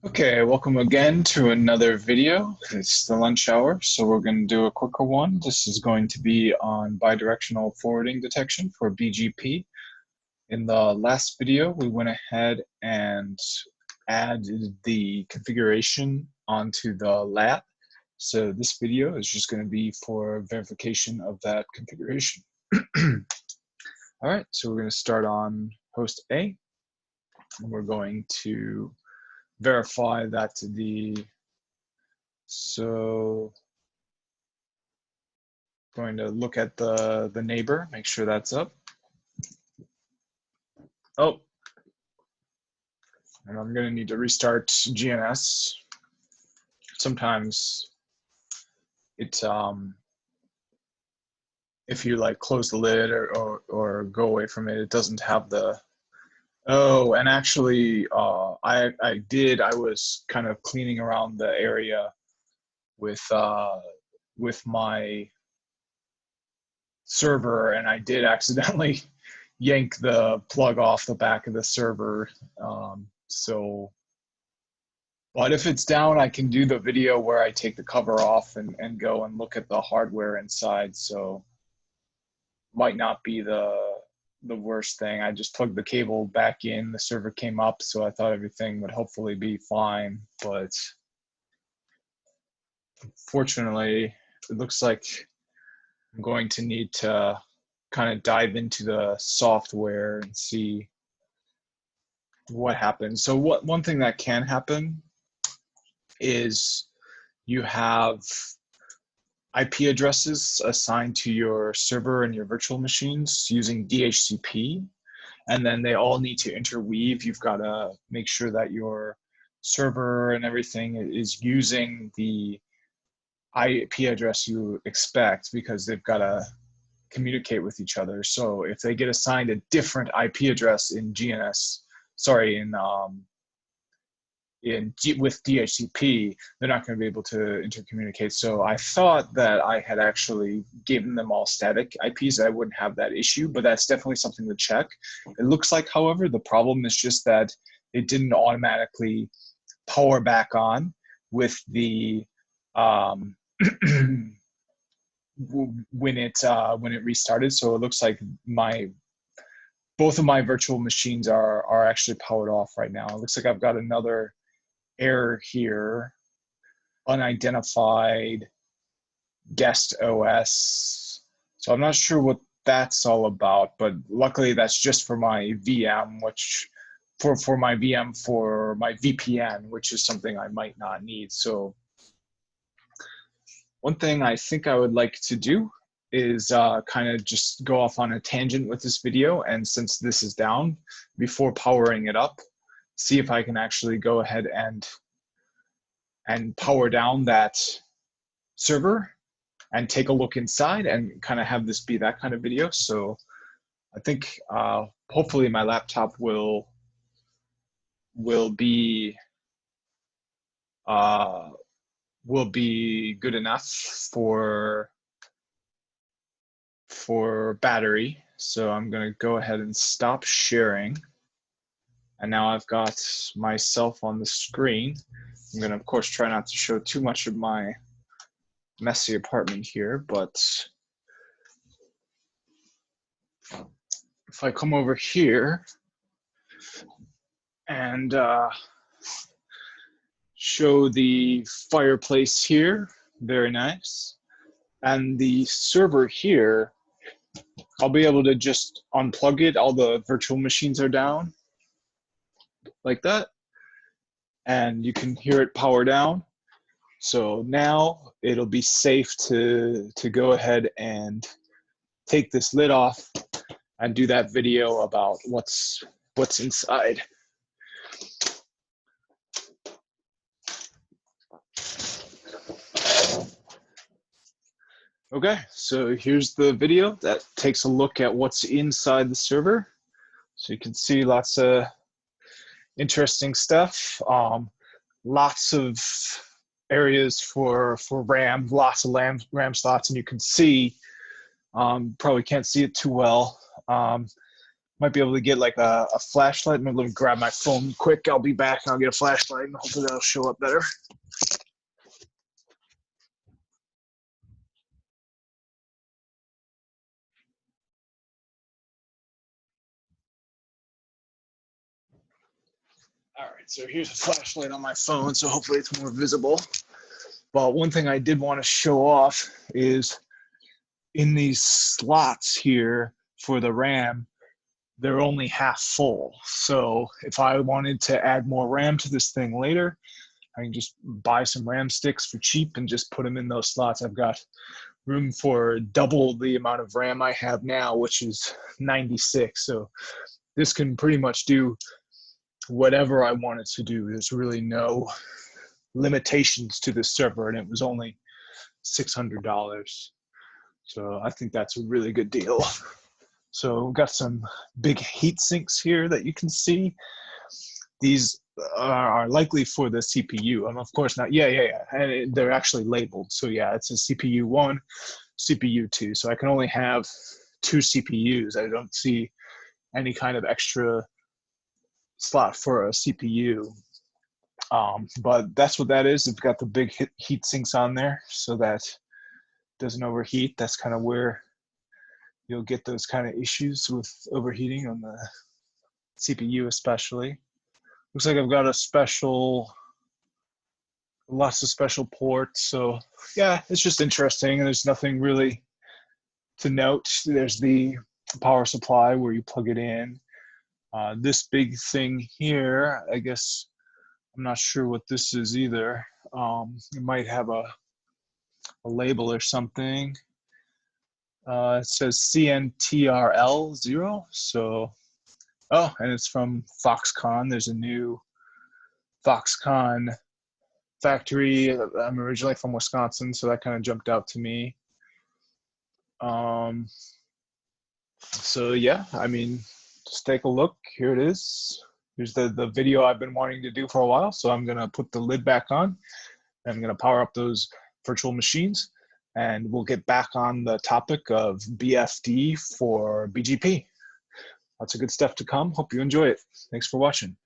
Okay, welcome again to another video. It's the lunch hour, so we're going to do a quicker one. This is going to be on bidirectional forwarding detection for BGP. In the last video, we went ahead and added the configuration onto the lab. So this video is just going to be for verification of that configuration. All right, so we're going to start on host A, and we're going to verify that going to look at the neighbor, make sure that's up. Oh, and I'm going to need to restart GNS. Sometimes it if you like close the lid or go away from it, it doesn't have the. Oh, and actually, I was kind of cleaning around the area with my server, and I did accidentally yank the plug off the back of the server. But if it's down, I can do the video where I take the cover off and go and look at the hardware inside. So might not be the worst thing. I just plugged the cable back in, the server came up, so I thought everything would hopefully be fine. But fortunately, it looks like I'm going to need to kind of dive into the software and see what happens. So one thing that can happen is you have IP addresses assigned to your server and your virtual machines using DHCP, and then they all need to interweave. You've got to make sure that your server and everything is using the IP address you expect, because they've got to communicate with each other. So if they get assigned a different IP address in with DHCP, they're not going to be able to intercommunicate. So I thought that I had actually given them all static IPs. I wouldn't have that issue, but that's definitely something to check. It looks like, however, the problem is just that it didn't automatically power back on with the when it restarted. So it looks like both of my virtual machines are actually powered off right now. It looks like I've got another error here, unidentified guest OS. So I'm not sure what that's all about, but luckily that's just for my VM, which for my VM for my VPN, which is something I might not need. So one thing I think I would like to do is kind of just go off on a tangent with this video, and since this is down, before powering it up, see if I can actually go ahead and power down that server and take a look inside and kind of have this be that kind of video. So I think hopefully my laptop will be good enough for battery. So I'm going to go ahead and stop sharing. And now I've got myself on the screen. I'm going to, of course, try not to show too much of my messy apartment here, but if I come over here and show the fireplace here, very nice. And the server here, I'll be able to just unplug it. All the virtual machines are down like that, and you can hear it power down. So now it'll be safe to go ahead and take this lid off and do that video about what's inside. Okay, so here's the video that takes a look at what's inside the server. So you can see lots of interesting stuff. Lots of areas for RAM, lots of RAM slots, and you can see, probably can't see it too well, Might be able to get like a flashlight. Let me grab my phone quick. I'll be back and I'll get a flashlight and hopefully that'll show up better. All right, so here's a flashlight on my phone, so hopefully it's more visible. But one thing I did want to show off is in these slots here for the RAM, they're only half full. So if I wanted to add more RAM to this thing later, I can just buy some RAM sticks for cheap and just put them in those slots. I've got room for double the amount of RAM I have now, which is 96. So this can pretty much do whatever I want it to do. There's really no limitations to this server, and it was only $600. So I think that's a really good deal. So we've got some big heat sinks here that you can see. These are likely for the CPU, and of course not. Yeah. And they're actually labeled. So yeah, it's a CPU 1, CPU 2. So I can only have 2 CPUs. I don't see any kind of extra slot for a CPU. But that's what that is. It's got the big heat sinks on there so that it doesn't overheat. That's kind of where you'll get those kind of issues with overheating on the CPU especially. Looks like I've got lots of special ports. So yeah, it's just interesting. And there's nothing really to note. There's the power supply where you plug it in. This big thing here, I guess, I'm not sure what this is either. It might have a label or something. It says CNTRL 0. So, oh, and it's from Foxconn. There's a new Foxconn factory. I'm originally from Wisconsin, so that kind of jumped out to me. So yeah, I mean, just take a look. Here it is. Here's the video I've been wanting to do for a while. So I'm gonna put the lid back on. I'm gonna power up those virtual machines, and we'll get back on the topic of BFD for BGP. Lots of good stuff to come. Hope you enjoy it. Thanks for watching.